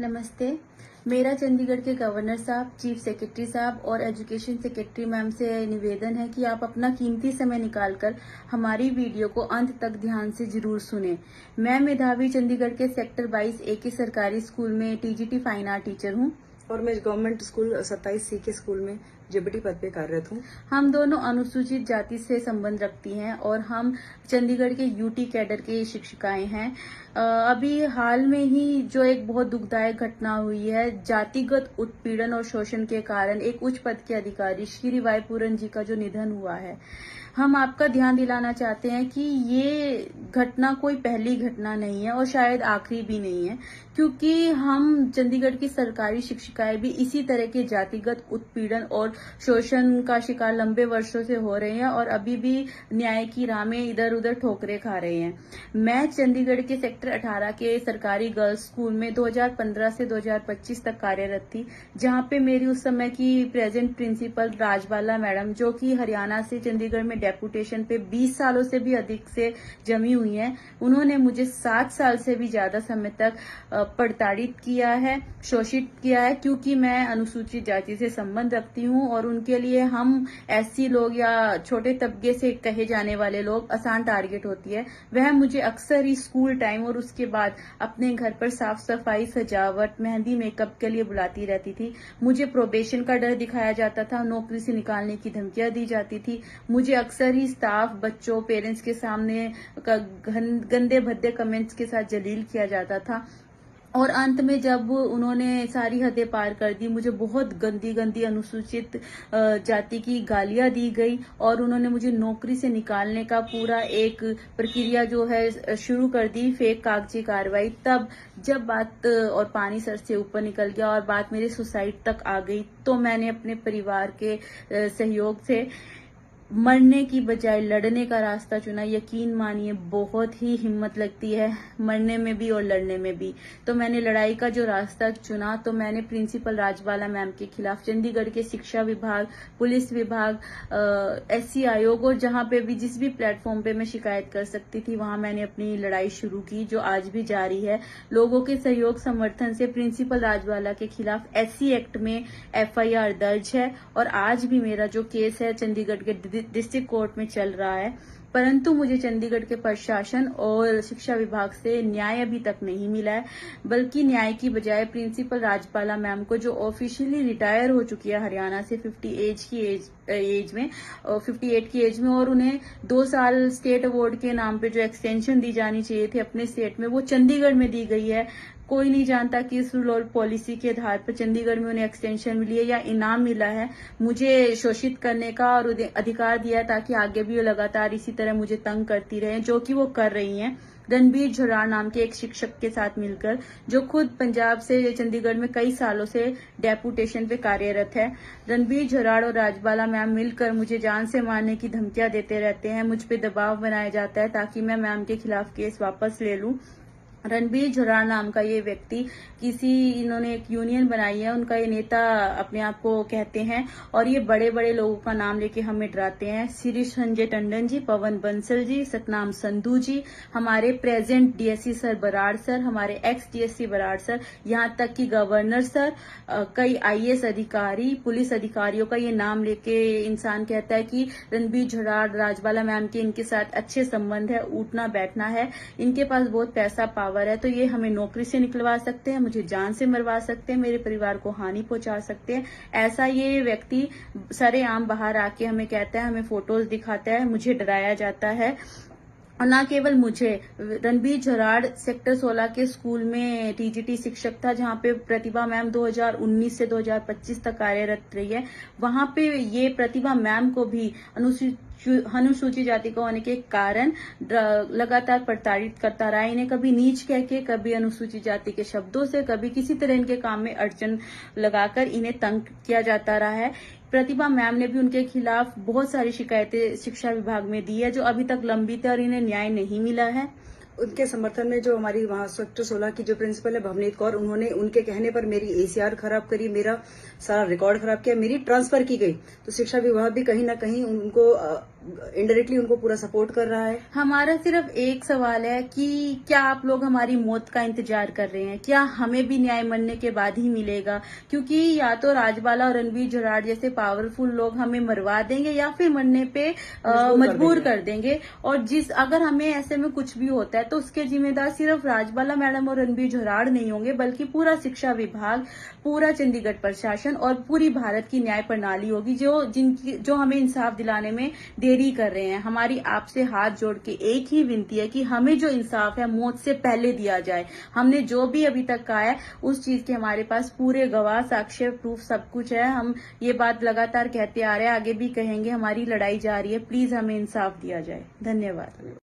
नमस्ते। मेरा चंडीगढ़ के गवर्नर साहब, चीफ सेक्रेटरी साहब और एजुकेशन सेक्रेटरी मैम से निवेदन है कि आप अपना कीमती समय निकालकर हमारी वीडियो को अंत तक ध्यान से जरूर सुनें। मैं मेधावी चंडीगढ़ के सेक्टर 22 ए के सरकारी स्कूल में टीजीटी फाइन आर्ट टीचर हूँ। और मैं गवर्नमेंट स्कूल 27C के स्कूल में जेबीटी पद पे कार्यरत हूँ। हम दोनों अनुसूचित जाति से संबंध रखती हैं और हम चंडीगढ़ के यूटी कैडर के शिक्षिकाएं हैं। अभी हाल में ही जो एक बहुत दुखदायक घटना हुई है, जातिगत उत्पीड़न और शोषण के कारण एक उच्च पद के अधिकारी श्री वाई पूरन जी का जो निधन हुआ है, हम आपका ध्यान दिलाना चाहते हैं कि ये घटना कोई पहली घटना नहीं है और शायद आखिरी भी नहीं है, क्योंकि हम चंडीगढ़ की सरकारी शिक्षिकाएं भी इसी तरह के जातिगत उत्पीड़न और शोषण का शिकार लंबे वर्षों से हो रहे हैं और अभी भी न्याय की राह में इधर उधर ठोकरें खा रहे हैं। मैं चंडीगढ़ के सेक्टर 18 के सरकारी गर्ल्स स्कूल में 2015 से 2025 तक कार्यरत थी, जहां पे मेरी उस समय की प्रेजेंट प्रिंसिपल राजबाला मैडम, जो कि हरियाणा से चंडीगढ़ में डेपुटेशन पे 20 सालों से भी अधिक से जमी हुई हैं, उन्होंने मुझे 7 साल से भी ज्यादा समय तक प्रताड़ित किया है, शोषित किया है, क्योंकि मैं अनुसूचित जाति से संबंध रखती हूं और उनके लिए हम एससी लोग या छोटे तबके से कहे जाने वाले लोग आसान टारगेट होती है। वह मुझे अक्सर ही स्कूल टाइम और उसके बाद अपने घर पर साफ सफाई, सजावट, मेहंदी, मेकअप के लिए बुलाती रहती थी। मुझे प्रोबेशन का डर दिखाया जाता था, नौकरी से निकालने की धमकियां दी जाती थी। मुझे अक्सर ही स्टाफ, बच्चों, पेरेंट्स के सामने गंदे भद्दे कमेंट्स के साथ जलील किया जाता था और अंत में जब उन्होंने सारी हदें पार कर दी, मुझे बहुत गंदी गंदी अनुसूचित जाति की गालियां दी गई और उन्होंने मुझे नौकरी से निकालने का पूरा एक प्रक्रिया जो है शुरू कर दी, फेक कागजी कार्रवाई। तब जब बात और पानी सर से ऊपर निकल गया और बात मेरे सुसाइड तक आ गई, तो मैंने अपने परिवार के सहयोग से मरने की बजाय लड़ने का रास्ता चुना। यकीन मानिए, बहुत ही हिम्मत लगती है मरने में भी और लड़ने में भी। तो मैंने लड़ाई का जो रास्ता चुना, तो मैंने प्रिंसिपल राजबाला मैम के खिलाफ चंडीगढ़ के शिक्षा विभाग, पुलिस विभाग, एससी आयोग और जहां पे भी जिस भी प्लेटफॉर्म पे मैं शिकायत कर सकती थी, वहां मैंने अपनी लड़ाई शुरू की, जो आज भी जारी है। लोगों के सहयोग समर्थन से प्रिंसिपल राजबाला के खिलाफ एससी एक्ट में FIR दर्ज है और आज भी मेरा जो केस है चंडीगढ़ के डिस्ट्रिक्ट कोर्ट में चल रहा है। परंतु मुझे चंडीगढ़ के प्रशासन और शिक्षा विभाग से न्याय अभी तक नहीं मिला है, बल्कि न्याय की बजाय प्रिंसिपल राजबाला मैम को, जो ऑफिशियली रिटायर हो चुकी है हरियाणा से 58 की एज में, और उन्हें 2 साल स्टेट अवार्ड के नाम पे जो एक्सटेंशन दी जानी चाहिए थी अपने स्टेट में, वो चंडीगढ़ में दी गई है। कोई नहीं जानता कि इस रूल और पॉलिसी के आधार पर चंडीगढ़ में उन्हें एक्सटेंशन मिली है या इनाम मिला है मुझे शोषित करने का और अधिकार दिया है, ताकि आगे भी वो लगातार इसी तरह मुझे तंग करती रहे, जो कि वो कर रही हैं। रणबीर झराड़ नाम के एक शिक्षक के साथ मिलकर, जो खुद पंजाब से चंडीगढ़ में कई सालों से डेपुटेशन पे कार्यरत है। रणबीर झराड़ और राजबाला मैम मिलकर मुझे जान से मारने की धमकियां देते रहते हैं। मुझ पे दबाव बनाया जाता है ताकि मैं मैम के खिलाफ केस वापस ले लूं। रणबीर झराड़ नाम का ये व्यक्ति इन्होंने एक यूनियन बनाई है, उनका ये नेता अपने आप को कहते हैं और ये बड़े बड़े लोगों का नाम लेके हमें डराते हैं। श्री संजय टंडन जी, पवन बंसल जी, सतनाम संधू जी, हमारे present DSC sir Brar sir, हमारे एक्स DSC बराड़ सर, यहाँ तक कि गवर्नर सर, कई IAS अधिकारी, पुलिस अधिकारियों का ये नाम लेके इंसान कहता है कि रणबीर झराड़, राजबाला मैम के इनके साथ अच्छे संबंध है, उठना बैठना है, इनके पास बहुत पैसा पावर है, तो ये हमें नौकरी से निकलवा सकते हैं, मुझे जान से मरवा सकते हैं, मेरे परिवार को हानि पहुंचा सकते हैं। ऐसा ये व्यक्ति सरेआम बाहर आके हमें कहता है, हमें फोटोज दिखाता है, मुझे डराया जाता है। और न केवल मुझे, रणबीर झराड़ सेक्टर 16 के स्कूल में TGT शिक्षक था, जहां पे प्रतिभा मैम 2019 से 2025 तक कार्यरत रही है। वहां पे ये प्रतिभा मैम को भी अनुसूचित जाति का होने के कारण लगातार प्रताड़ित करता रहा। इन्हें कभी नीच कह के, कभी अनुसूचित जाति के शब्दों से, कभी किसी तरह इनके काम में अड़चन लगाकर इन्हें तंग किया जाता रहा है। प्रतिभा मैम ने भी उनके खिलाफ बहुत सारी शिकायतें शिक्षा विभाग में दी है, जो अभी तक लंबित है और इन्हें न्याय नहीं मिला है। उनके समर्थन में जो हमारी वहाँ सेक्टर 16 की जो प्रिंसिपल है भवनीत कौर, उन्होंने उनके कहने पर मेरी ACR खराब करी, मेरा सारा रिकॉर्ड खराब किया, मेरी ट्रांसफर की गई। तो शिक्षा विभाग भी कहीं ना कहीं उनको इनडायरेक्टली उनको पूरा सपोर्ट कर रहा है। हमारा सिर्फ एक सवाल है कि क्या आप लोग हमारी मौत का इंतजार कर रहे हैं? क्या हमें भी न्याय मरने के बाद ही मिलेगा? क्योंकि या तो राजबाला और रणबीर जराड़ जैसे पावरफुल लोग हमें मरवा देंगे या फिर मरने पे मजबूर कर देंगे। और अगर हमें ऐसे में कुछ भी होता है तो उसके जिम्मेदार सिर्फ राजबाला मैडम और रणबीर जराड़ नहीं होंगे, बल्कि पूरा शिक्षा विभाग, पूरा चंडीगढ़ प्रशासन और पूरी भारत की न्याय प्रणाली होगी, जो हमें इंसाफ दिलाने में देरी कर रहे हैं। हमारी आपसे हाथ जोड़ के एक ही विनती है कि हमें जो इंसाफ है मौत से पहले दिया जाए। हमने जो भी अभी तक कहा है उस चीज के हमारे पास पूरे गवाह, साक्ष्य, प्रूफ सब कुछ है। हम ये बात लगातार कहते आ रहे हैं, आगे भी कहेंगे। हमारी लड़ाई जारी है, प्लीज हमें इंसाफ दिया जाए। धन्यवाद।